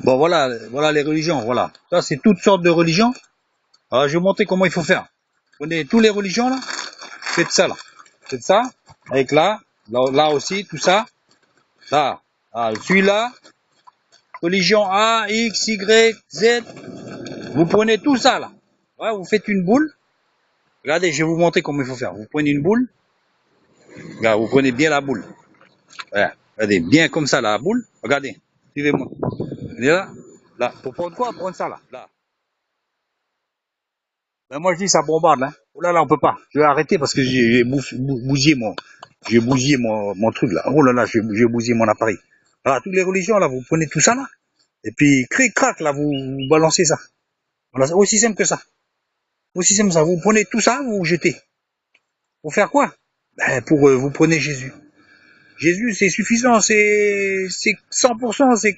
Bon, voilà les religions, voilà. Ça, c'est toutes sortes de religions. Alors, je vais vous montrer comment il faut faire. Prenez toutes les religions, là. Faites ça, là. Faites ça. Avec là aussi, tout ça. Là. Ah, celui-là. Religion A, X, Y, Z. Vous prenez tout ça, là. Ouais, vous faites une boule. Regardez, je vais vous montrer comment il faut faire. Vous prenez une boule. Regarde, vous prenez bien la boule. Voilà. Regardez, bien comme ça, la boule. Regardez. Suivez-moi. Regardez là. Là. Pour prendre quoi? Prendre ça, là. Là. Ben moi je dis ça bombarde là. Oh là là, on peut pas. Je vais arrêter parce que j'ai bousillé mon truc là. Oh là là, j'ai bousillé mon appareil. Voilà, toutes les religions là, vous prenez tout ça là, et puis cric crac là, vous balancez ça. Voilà, c'est aussi simple que ça. Aussi simple que ça. Vous prenez tout ça, vous jetez. Pour faire quoi? Ben pour vous prenez Jésus. Jésus c'est suffisant, c'est 100%, c'est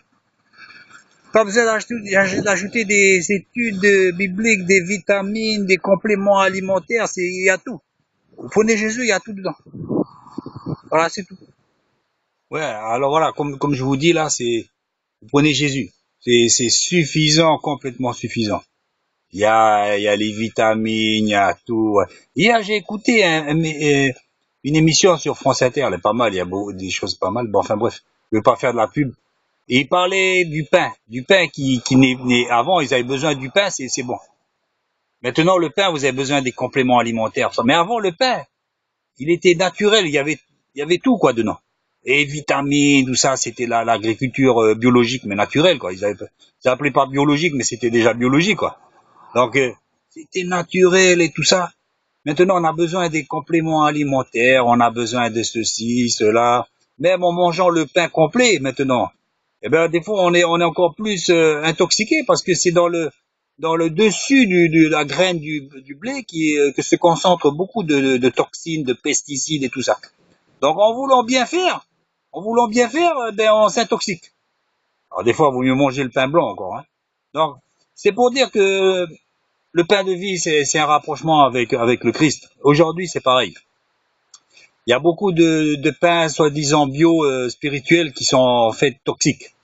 pas besoin d'ajouter des études bibliques, des vitamines, des compléments alimentaires, il y a tout. Vous prenez Jésus, il y a tout dedans. Voilà, c'est tout. Ouais, alors voilà, comme je vous dis là, vous prenez Jésus. C'est suffisant, complètement suffisant. Il y a les vitamines, il y a tout. Ouais. Hier, j'ai écouté une émission sur France Inter, elle est pas mal, il y a des choses pas mal. Bon, enfin bref, je veux pas faire de la pub. Et il parlait du pain qui avant, ils avaient besoin du pain, c'est bon. Maintenant, le pain, vous avez besoin des compléments alimentaires. Mais avant, le pain, il était naturel, il y avait tout quoi dedans. Et vitamines, tout ça, c'était l'agriculture biologique mais naturelle quoi. Ils appelaient pas biologique mais c'était déjà biologique quoi. Donc c'était naturel et tout ça. Maintenant on a besoin des compléments alimentaires, on a besoin de ceci, cela. Même en mangeant le pain complet maintenant, eh ben des fois on est encore plus intoxiqué parce que c'est dans le dessus de la graine du blé que se concentrent beaucoup de toxines, de pesticides et tout ça. Donc en voulant bien faire, ben on s'intoxique. Alors des fois, il vaut mieux manger le pain blanc encore. Hein. Donc c'est pour dire que le pain de vie, c'est un rapprochement avec le Christ. Aujourd'hui, c'est pareil. Il y a beaucoup de pains soi-disant bio spirituels qui sont en fait toxiques.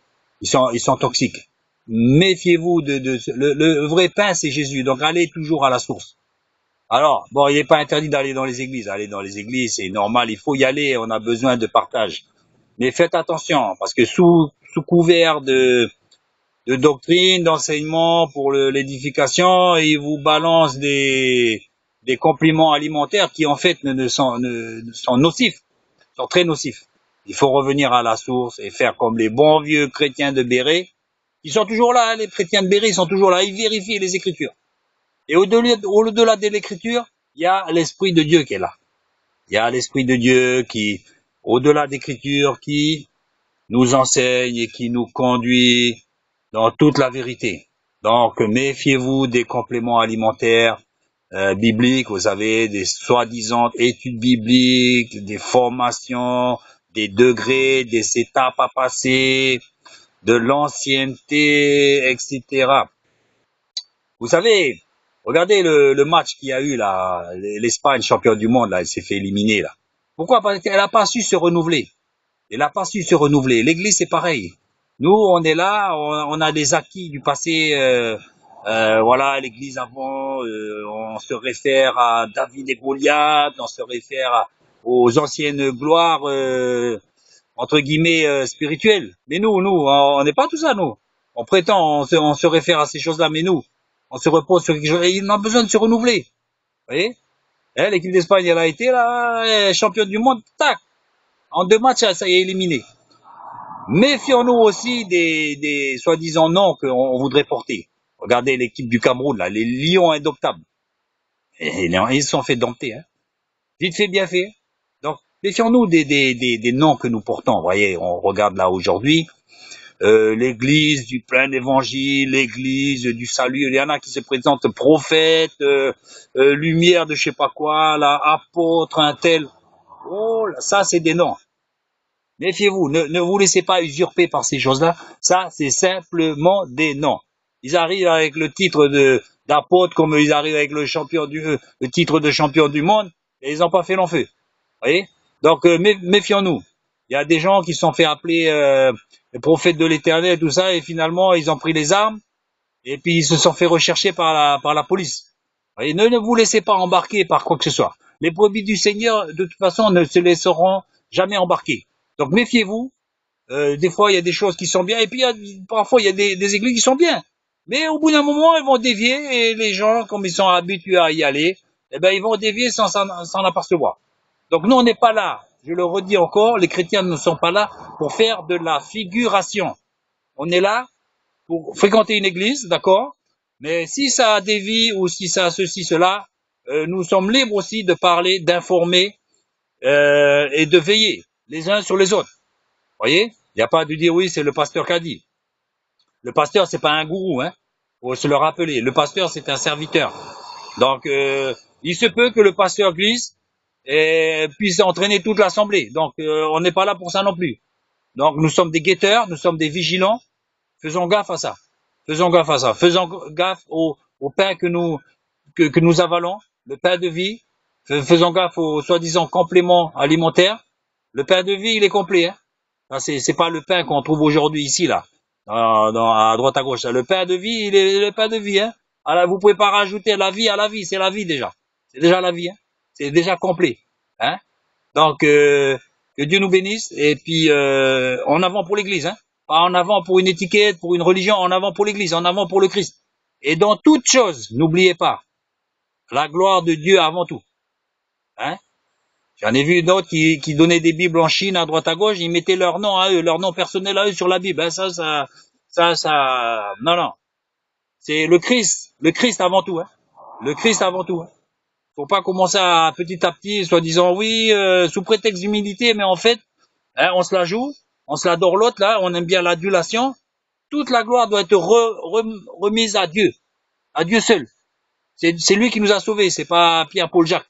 Ils sont toxiques. Méfiez-vous le vrai pain, c'est Jésus. Donc allez toujours à la source. Alors, bon, il n'est pas interdit d'aller dans les églises. Aller dans les églises, c'est normal, il faut y aller, on a besoin de partage. Mais faites attention, parce que sous couvert de doctrine, d'enseignement pour l'édification, ils vous balancent des compléments alimentaires qui en fait sont nocifs, sont très nocifs. Il faut revenir à la source et faire comme les bons vieux chrétiens de Béret. Ils sont toujours là, hein, les chrétiens de Béret, ils sont toujours là, ils vérifient les Écritures. Et au-delà de l'écriture, il y a l'Esprit de Dieu qui est là. Il y a l'Esprit de Dieu qui, au-delà d'écriture, qui nous enseigne et qui nous conduit dans toute la vérité. Donc, méfiez-vous des compléments alimentaires bibliques. Vous avez des soi-disant études bibliques, des formations, des degrés, des étapes à passer, de l'ancienneté, etc. Vous savez, regardez le match qu'il y a eu là, l'Espagne championne du monde là, elle s'est fait éliminer là. Pourquoi? Parce qu'elle n'a pas su se renouveler. Elle n'a pas su se renouveler. L'Église c'est pareil. Nous on est là, on a des acquis du passé. Voilà, l'Église avant, on se réfère à David et Goliath, on se réfère aux anciennes gloires entre guillemets spirituelles. Mais nous, on n'est pas tout ça nous. On prétend, on se réfère à ces choses-là, mais nous, on se repose sur quelque chose. Et il a besoin de se renouveler. Vous voyez, l'équipe d'Espagne, elle a été là, championne du monde, tac, en 2 matchs, ça y est éliminé. Méfions-nous aussi des soi-disant noms qu'on voudrait porter. Regardez l'équipe du Cameroun, là, les lions indoptables. Et ils se sont fait dompter. Hein. Vite fait, bien fait. Donc, méfions-nous des noms que nous portons. Vous voyez, on regarde là aujourd'hui, l'église du plein évangile, l'église du salut. Il y en a qui se présentent prophètes, lumière de je sais pas quoi, là, apôtre, un tel. Oh, là, ça, c'est des noms. Méfiez-vous, ne vous laissez pas usurper par ces choses-là. Ça, c'est simplement des noms. Ils arrivent avec le titre d'apôtre, comme ils arrivent avec le titre de champion du monde, et ils n'ont pas fait long feu. Vous voyez? Donc, méfions-nous. Il y a des gens qui se sont fait appeler les prophètes de l'Éternel, tout ça, et finalement, ils ont pris les armes, et puis ils se sont fait rechercher par la police. Et ne vous laissez pas embarquer par quoi que ce soit. Les brebis du Seigneur, de toute façon, ne se laisseront jamais embarquer. Donc méfiez-vous. Des fois, il y a des choses qui sont bien, et puis parfois, il y a des églises qui sont bien. Mais au bout d'un moment, ils vont dévier, et les gens, comme ils sont habitués à y aller, eh ben, ils vont dévier sans s'en apercevoir. Donc nous, on n'est pas là. Je le redis encore, les chrétiens ne sont pas là pour faire de la figuration. On est là pour fréquenter une église, d'accord? Mais si ça dévie ou si ça ceci, cela, nous sommes libres aussi de parler, d'informer et de veiller les uns sur les autres. Voyez? Il n'y a pas de dire oui, c'est le pasteur qui a dit. Le pasteur, c'est pas un gourou, hein. Faut se le rappeler. Le pasteur, c'est un serviteur. Donc, il se peut que le pasteur glisse et puisse entraîner toute l'assemblée. Donc, on n'est pas là pour ça non plus. Donc, nous sommes des guetteurs, nous sommes des vigilants. Faisons gaffe à ça. Faisons gaffe à ça. Faisons gaffe au pain que nous avalons, le pain de vie. Faisons gaffe aux soi-disant compléments alimentaires. Le pain de vie, il est complet, hein. C'est pas le pain qu'on trouve aujourd'hui ici, là, à droite à gauche. Le pain de vie, il est le pain de vie, hein. Alors, vous pouvez pas rajouter la vie à la vie, c'est la vie déjà. C'est déjà la vie, hein. C'est déjà complet, hein. Donc, que Dieu nous bénisse, et puis en avant pour l'Église, hein. Pas en avant pour une étiquette, pour une religion, en avant pour l'Église, en avant pour le Christ. Et dans toute chose, n'oubliez pas, la gloire de Dieu avant tout, hein. J'en ai vu d'autres qui donnaient des Bibles en Chine à droite à gauche, ils mettaient leur nom à eux, leur nom personnel à eux sur la Bible. Hein, non. C'est le Christ avant tout. Hein. Le Christ avant tout. Hein. Faut pas commencer à petit soi-disant oui, sous prétexte d'humilité, mais en fait, hein, on se la joue, on se la dorlote là, on aime bien l'adulation. Toute la gloire doit être remise à Dieu seul. C'est lui qui nous a sauvés, c'est pas Pierre, Paul, Jacques.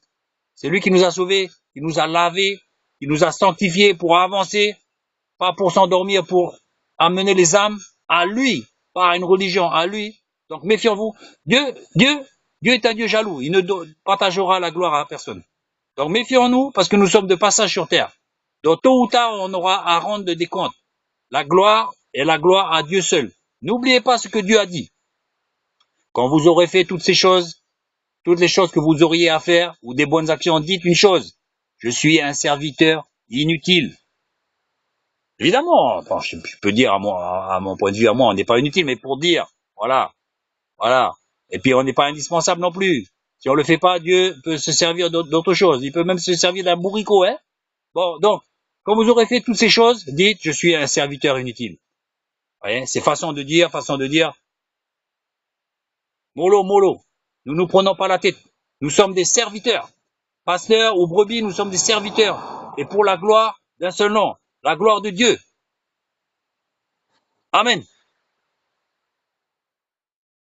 C'est lui qui nous a sauvés, qui nous a lavés, qui nous a sanctifiés pour avancer, pas pour s'endormir, pour amener les âmes à lui, pas à une religion, à lui. Donc méfions-vous. Dieu est un Dieu jaloux. Il ne partagera la gloire à personne. Donc méfions-nous parce que nous sommes de passage sur terre. Donc tôt ou tard, on aura à rendre des comptes. La gloire est la gloire à Dieu seul. N'oubliez pas ce que Dieu a dit. Quand vous aurez fait toutes ces choses, toutes les choses que vous auriez à faire, ou des bonnes actions, dites une chose. Je suis un serviteur inutile. Évidemment, enfin, je peux dire à mon point de vue, à moi, on n'est pas inutile, mais pour dire, voilà. Et puis on n'est pas indispensable non plus. Si on le fait pas, Dieu peut se servir d'autre chose. Il peut même se servir d'un bourricot, hein. Bon, donc, quand vous aurez fait toutes ces choses, dites, je suis un serviteur inutile. Vous voyez, c'est façon de dire, mollo. Nous nous prenons pas la tête. Nous sommes des serviteurs. Pasteurs ou brebis, nous sommes des serviteurs. Et pour la gloire d'un seul nom, la gloire de Dieu. Amen.